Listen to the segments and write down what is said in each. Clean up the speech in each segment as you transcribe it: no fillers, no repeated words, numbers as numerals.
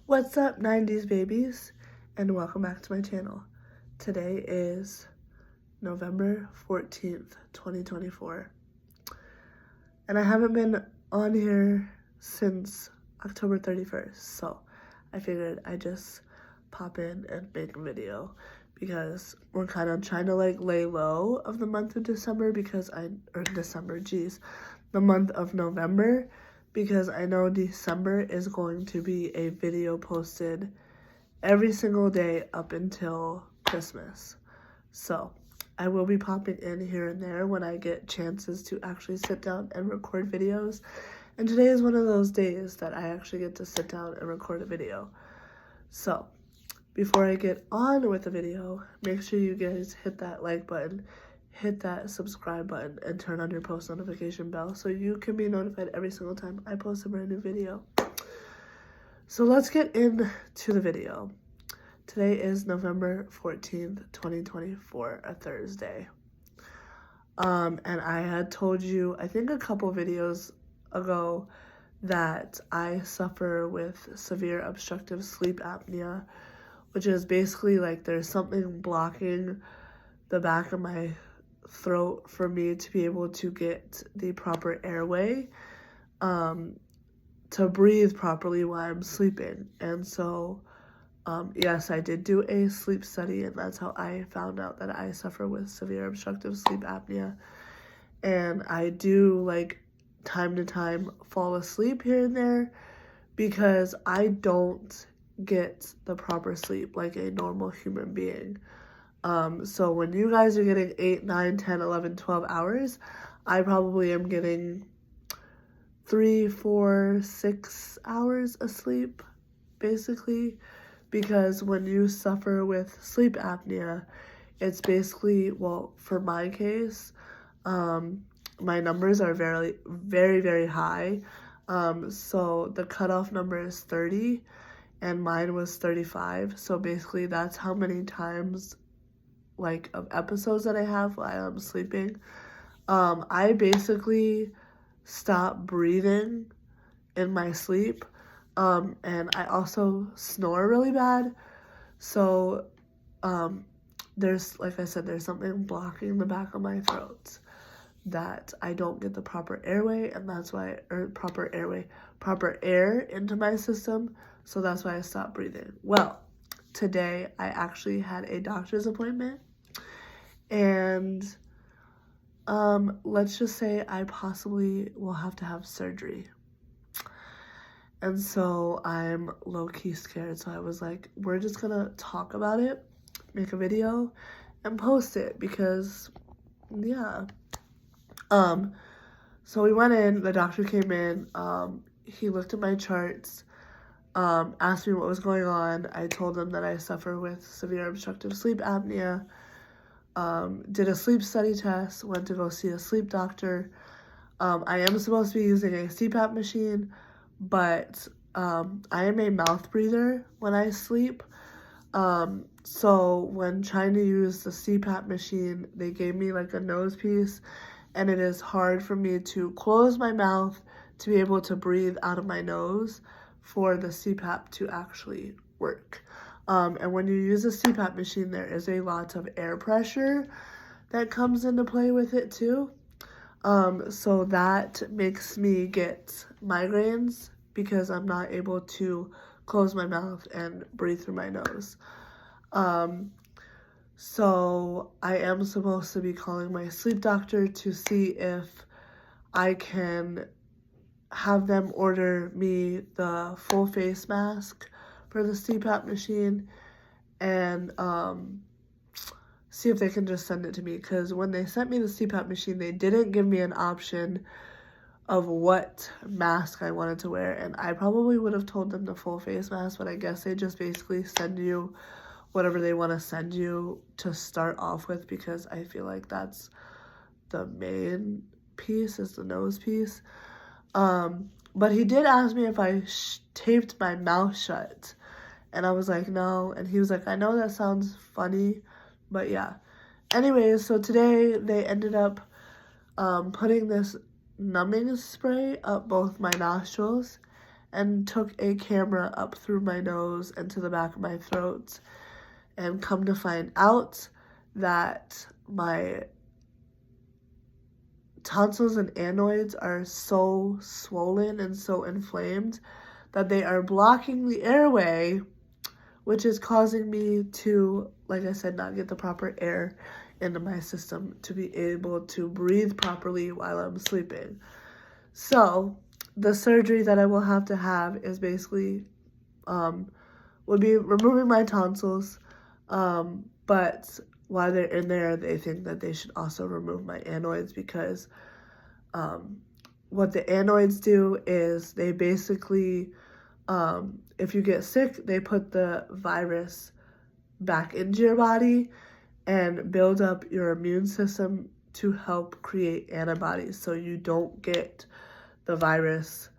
What's up, 90s babies, and welcome back to my channel. Today is November 14th, 2024, and I haven't been on here since October 31st, so I figured I'd just pop in and make a video because we're kind of trying to lay low of the month of December the month of November, because I know December is going to be a video posted every single day up until Christmas. So I will be popping in here and there when I get chances to actually sit down and record videos. And today is one of those days that I actually get to sit down and record a video. So before I get on with the video, make sure you guys hit that like button, hit that subscribe button, and turn on your post notification bell so you can be notified every single time I post a brand new video. So let's get into the video. Today is November 14th, 2024, a Thursday. And I had told you, I think a couple videos ago, that I suffer with severe obstructive sleep apnea, which is basically like there's something blocking the back of my throat for me to be able to get the proper airway to breathe properly while I'm sleeping. And so yes, I did do a sleep study, and that's how I found out that I suffer with severe obstructive sleep apnea. And I do, time to time, fall asleep here and there because I don't get the proper sleep like a normal human being. So when you guys are getting 8, 9, 10, 11, 12 hours, I probably am getting 3, 4, 6 hours of sleep, basically. Because when you suffer with sleep apnea, it's basically, well, for my case, my numbers are very, very, very high. So the cutoff number is 30, and mine was 35. So basically that's how many times, of episodes that I have while I'm sleeping. I basically stop breathing in my sleep. And I also snore really bad. So, there's, like I said, there's something blocking the back of my throat that I don't get the proper airway, and that's why, proper air into my system. So that's why I stopped breathing. Well, today I actually had a doctor's appointment, and, let's just say I possibly will have to have surgery. And so I'm low-key scared. So I was like, we're just gonna talk about it, make a video, and post it because, yeah. So we went in, the doctor came in, he looked at my charts, asked me what was going on. I told him that I suffer with severe obstructive sleep apnea, did a sleep study test, went to go see a sleep doctor. I am supposed to be using a CPAP machine, but I am a mouth breather when I sleep. So when trying to use the CPAP machine, they gave me a nose piece, and it is hard for me to close my mouth to be able to breathe out of my nose for the CPAP to actually work. And when you use a CPAP machine, there is a lot of air pressure that comes into play with it too. So that makes me get migraines because I'm not able to close my mouth and breathe through my nose. So I am supposed to be calling my sleep doctor to see if I can have them order me the full face mask for the CPAP machine, and see if they can just send it to me, because when they sent me the CPAP machine, they didn't give me an option of what mask I wanted to wear, and I probably would have told them the full face mask, but I guess they just basically send you whatever they want to send you to start off with, because I feel like that's the main piece, is the nose piece. But he did ask me if I taped my mouth shut, and I was like, no, and he was like, I know that sounds funny, but yeah. Anyways, so today they ended up putting this numbing spray up both my nostrils, and took a camera up through my nose and to the back of my throat, and come to find out that my tonsils and adenoids are so swollen and so inflamed that they are blocking the airway, which is causing me to, like I said, not get the proper air into my system to be able to breathe properly while I'm sleeping. So the surgery that I will have to have is basically would be removing my tonsils, but while they're in there, they think that they should also remove my adenoids, because what the adenoids do is they basically, if you get sick, they put the virus back into your body and build up your immune system to help create antibodies so you don't get the virus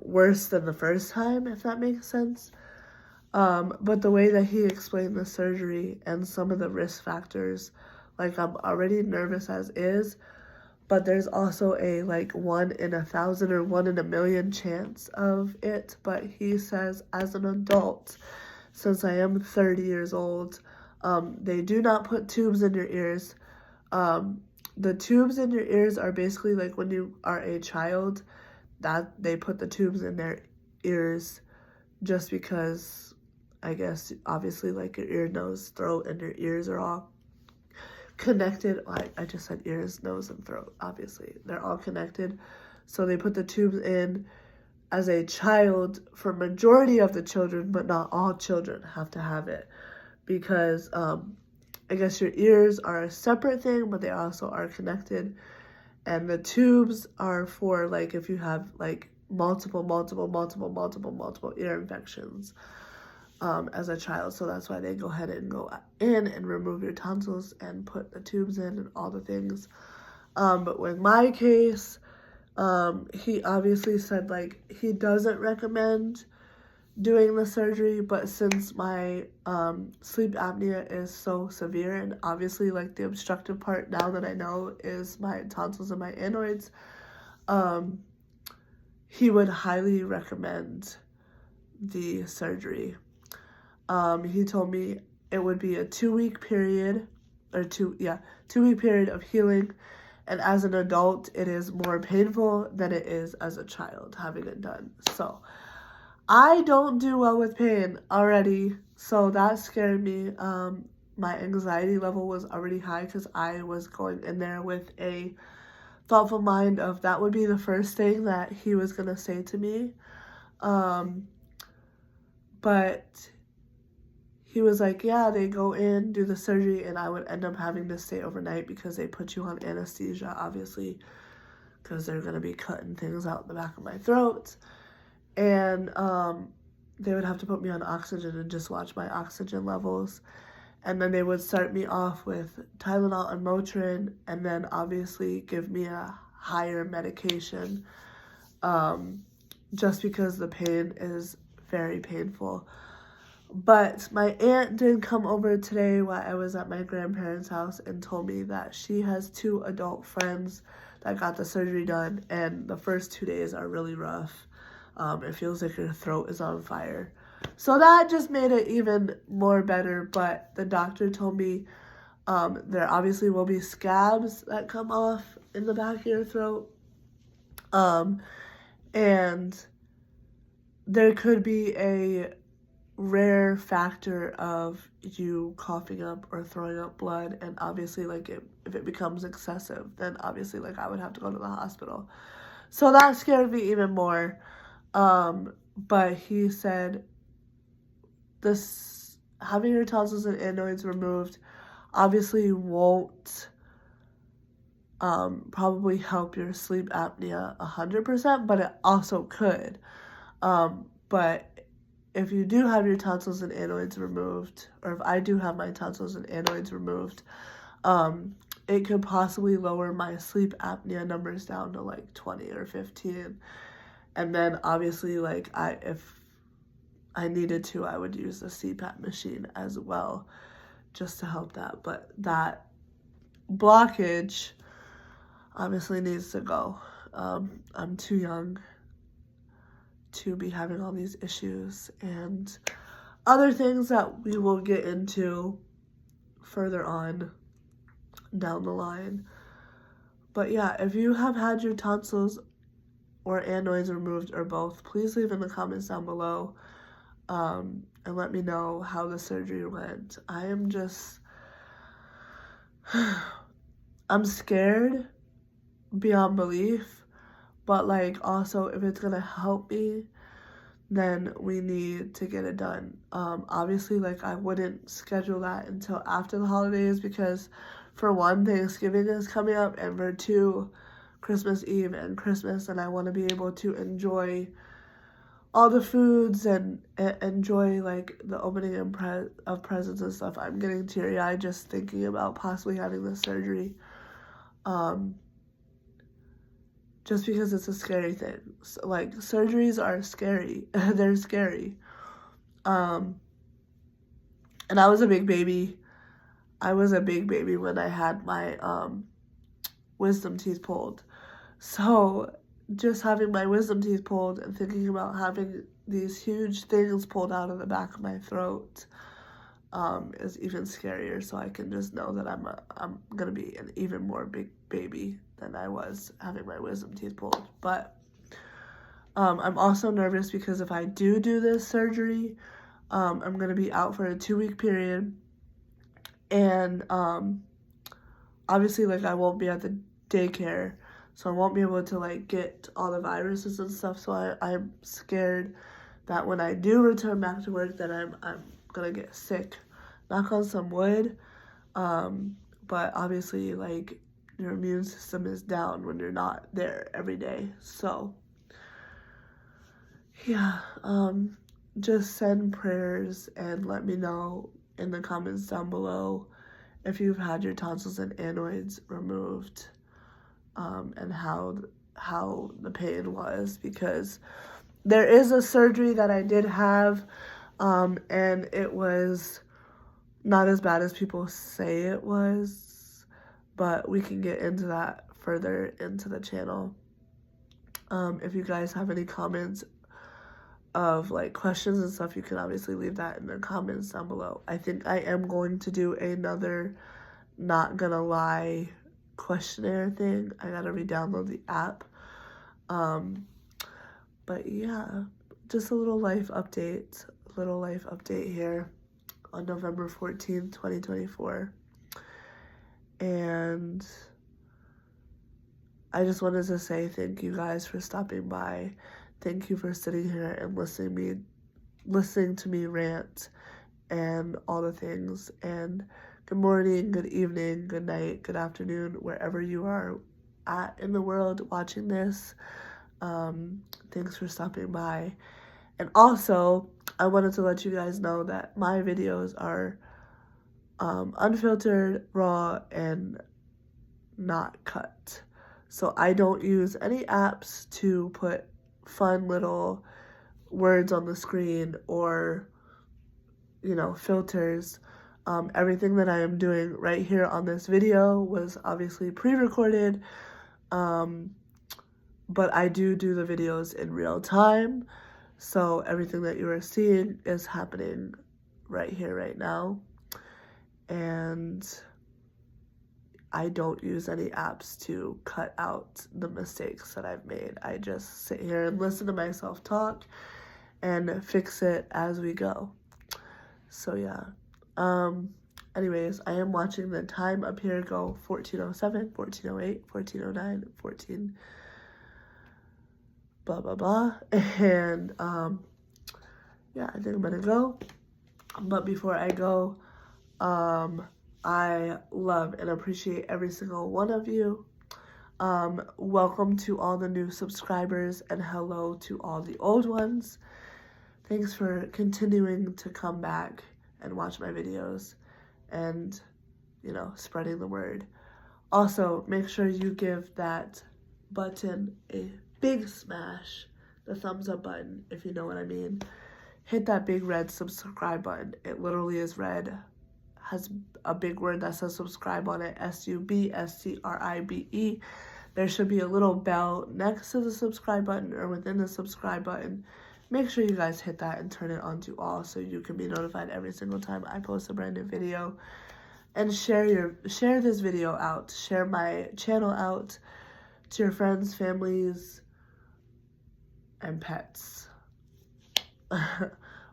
worse than the first time, if that makes sense. But the way that he explained the surgery and some of the risk factors, like, I'm already nervous as is, but there's also a 1 in 1,000 or 1 in a million chance of it. But he says, as an adult, since I am 30 years old, they do not put tubes in your ears. The tubes in your ears are basically like when you are a child, that they put the tubes in their ears just because, I guess, obviously, like, your ear, nose, throat, and your ears are all connected. I just said ears, nose, and throat, obviously. They're all connected. So they put the tubes in as a child for majority of the children, but not all children have to have it, because I guess your ears are a separate thing, but they also are connected. And the tubes are for, like, if you have, like, multiple ear infections as a child. So that's why they go ahead and go in and remove your tonsils and put the tubes in and all the things. But with my case, he obviously said, like, he doesn't recommend doing the surgery, but since my sleep apnea is so severe, and obviously, like, the obstructive part now that I know is my tonsils and my adenoids, he would highly recommend the surgery. He told me it would be a 2-week period, or 2-week period of healing, and as an adult, it is more painful than it is as a child having it done. So I don't do well with pain already, so that scared me. My anxiety level was already high because I was going in there with a thoughtful mind of that would be the first thing that he was going to say to me. But he was like, yeah, they go in, do the surgery, and I would end up having to stay overnight because they put you on anesthesia, obviously, because they're going to be cutting things out the back of my throat. And they would have to put me on oxygen and just watch my oxygen levels. And then they would start me off with Tylenol and Motrin, and then obviously give me a higher medication, just because the pain is very painful. But my aunt did come over today while I was at my grandparents' house and told me that she has 2 adult friends that got the surgery done, and the first 2 days are really rough. It feels like your throat is on fire. So that just made it even more better. But the doctor told me there obviously will be scabs that come off in the back of your throat. And there could be a rare factor of you coughing up or throwing up blood. And obviously, like, if it becomes excessive, then obviously, like, I would have to go to the hospital. So that scared me even more. But he said this, having your tonsils and adenoids removed obviously won't probably help your sleep apnea 100%, but it also could. But if you do have your tonsils and adenoids removed, or if I do have my tonsils and adenoids removed, it could possibly lower my sleep apnea numbers down to like 20 or 15. And then obviously, like, if I needed to, I would use the CPAP machine as well, just to help that. But that blockage obviously needs to go. I'm too young to be having all these issues and other things that we will get into further on down the line. But yeah, if you have had your tonsils or adenoids removed or both, please leave in the comments down below and let me know how the surgery went. I am just, I'm scared beyond belief, but like also if it's gonna help me, then we need to get it done. Obviously, like I wouldn't schedule that until after the holidays because for one, Thanksgiving is coming up, and for two, Christmas Eve and Christmas, and I want to be able to enjoy all the foods and enjoy like the opening of presents and stuff. I'm getting teary-eyed just thinking about possibly having this surgery. Just because it's a scary thing. So, like, surgeries are scary. They're scary. And I was a big baby. I was a big baby when I had my wisdom teeth pulled. So just having my wisdom teeth pulled and thinking about having these huge things pulled out of the back of my throat is even scarier. So I can just know that I'm gonna be an even more big baby than I was having my wisdom teeth pulled. But I'm also nervous because if I do this surgery, I'm gonna be out for a 2-week period, and obviously like I won't be at the daycare, so I won't be able to like get all the viruses and stuff. So I'm scared that when I do return back to work that I'm gonna get sick. Knock on some wood. But obviously like your immune system is down when you're not there every day. So yeah, just send prayers and let me know in the comments down below if you've had your tonsils and adenoids removed, and how the pain was, because there is a surgery that I did have, and it was not as bad as people say it was, but we can get into that further into the channel. If you guys have any comments of like questions and stuff, you can obviously leave that in the comments down below. I think I am going to do another not gonna lie questionnaire thing. I gotta re-download the app. But yeah, just a little life update here on November 14th, 2024. And I just wanted to say thank you guys for stopping by. Thank you for sitting here and listening to me rant and all the things. And good morning, good evening, good night, good afternoon, wherever you are at in the world watching this. Thanks for stopping by. And also, I wanted to let you guys know that my videos are unfiltered, raw, and not cut. So I don't use any apps to put fun little words on the screen or, filters. Everything that I am doing right here on this video was obviously pre-recorded, but I do the videos in real time. So everything that you are seeing is happening right here, right now. And I don't use any apps to cut out the mistakes that I've made. I just sit here and listen to myself talk and fix it as we go. So yeah. Anyways, I am watching the time up here go 14:07, 14:08, 14:09, 14 blah blah blah. And yeah, I think I'm gonna go. But before I go, I love and appreciate every single one of you. Welcome to all the new subscribers and hello to all the old ones. Thanks for continuing to come back and watch my videos and, spreading the word. Also, make sure you give that button a big smash, the thumbs up button, if you know what I mean. Hit that big red subscribe button. It literally is red. Has a big word that says subscribe on it, SUBSCRIBE. There should be a little bell next to the subscribe button or within the subscribe button. make sure you guys hit that and turn it on to all so you can be notified every single time I post a brand new video. And share this video out. Share my channel out to your friends, families, and pets.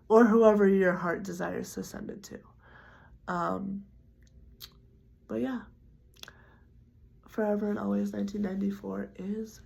Or whoever your heart desires to send it to. But yeah. Forever and Always 1994 is